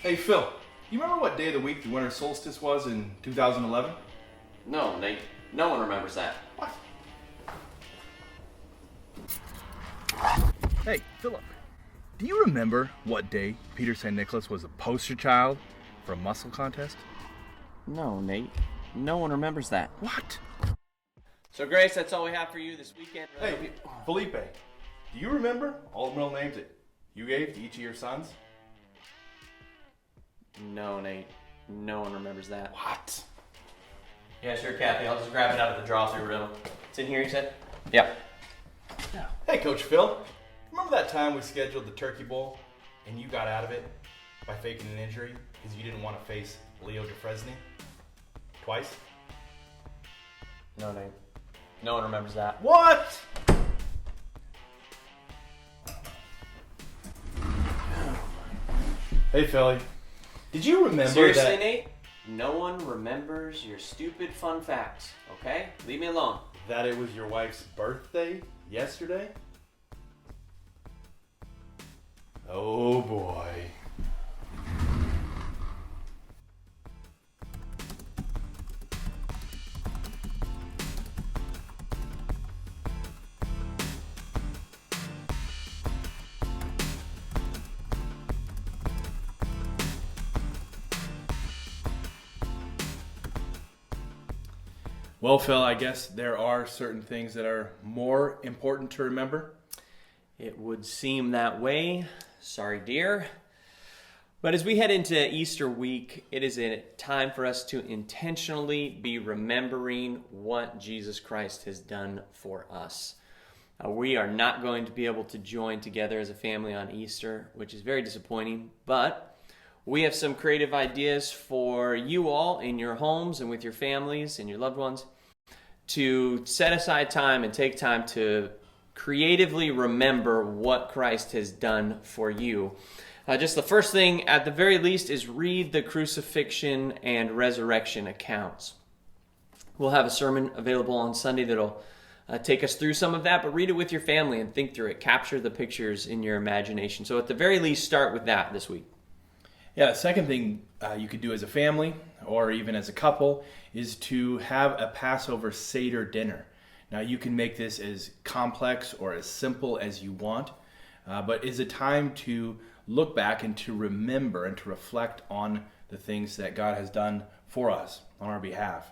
Hey Phil, you remember what day of the week the winter solstice was in 2011? No, Nate. No one remembers that. What? Hey, Philip, do you remember what day Peter St. Nicholas was a poster child for a muscle contest? No, Nate. No one remembers that. What? So, Grace, that's all we have for you this weekend. Hey, Felipe, do you remember all the middle names that you gave to each of your sons? No, Nate. No one remembers that. What? Yeah, sure, Kathy. I'll just grab it out of the draw-through room. It's in here, you said? Yeah. Yeah. Hey, Coach Phil, remember that time we scheduled the Turkey Bowl and you got out of it by faking an injury because you didn't want to face Leo DeFresne twice? No, Nate. No one remembers that. What? Hey, Philly. Did you remember Seriously, that? Nate? No one remembers your stupid fun facts, okay? Leave me alone. That it was your wife's birthday yesterday? Oh boy. Well, Phil, I guess there are certain things that are more important to remember. It would seem that way. Sorry, dear. But as we head into Easter week, it is a time for us to intentionally be remembering what Jesus Christ has done for us. We are not going to be able to join together as a family on Easter, which is very disappointing, but we have some creative ideas for you all in your homes and with your families and your loved ones to set aside time and take time to creatively remember what Christ has done for you. Just the first thing, at the very least, is read the crucifixion and resurrection accounts. We'll have a sermon available on Sunday that'll take us through some of that, but read it with your family and think through it. Capture the pictures in your imagination. So at the very least, start with that this week. Yeah, the second thing you could do as a family or even as a couple is to have a Passover Seder dinner. Now, you can make this as complex or as simple as you want, but it's a time to look back and to remember and to reflect on the things that God has done for us on our behalf.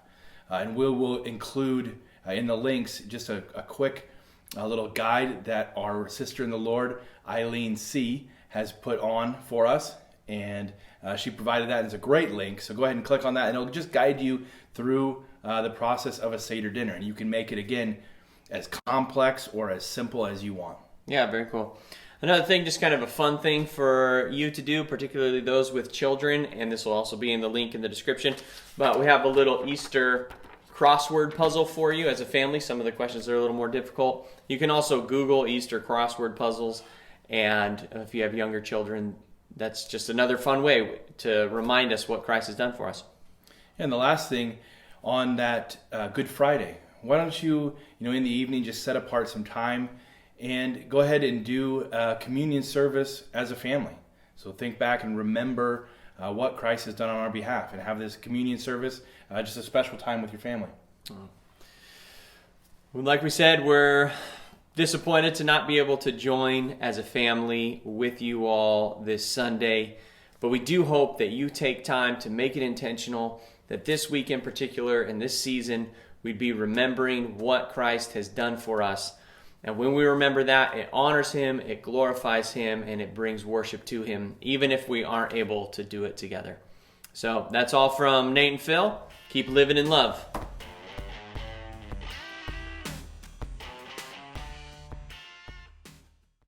And we will include in the links just a quick little guide that our sister in the Lord, Eileen C., has put on for us. And she provided that as a great link. So go ahead and click on that, and it'll just guide you through the process of a Seder dinner. And you can make it, again, as complex or as simple as you want. Yeah, very cool. Another thing, just kind of a fun thing for you to do, particularly those with children, and this will also be in the link in the description, but we have a little Easter crossword puzzle for you as a family. Some of the questions are a little more difficult. You can also Google Easter crossword puzzles, and if you have younger children, that's just another fun way to remind us what Christ has done for us. And the last thing, on that Good Friday, why don't you, in the evening, just set apart some time and go ahead and do a communion service as a family. So think back and remember what Christ has done on our behalf and have this communion service, just a special time with your family. Well, like we said, we're disappointed to not be able to join as a family with you all this Sunday, but we do hope that you take time to make it intentional, that this week in particular and this season we'd be remembering what Christ has done for us. And when we remember that, it honors Him, it glorifies Him, and it brings worship to Him, even if we aren't able to do it together. So that's all from Nate and Phil. Keep living in love.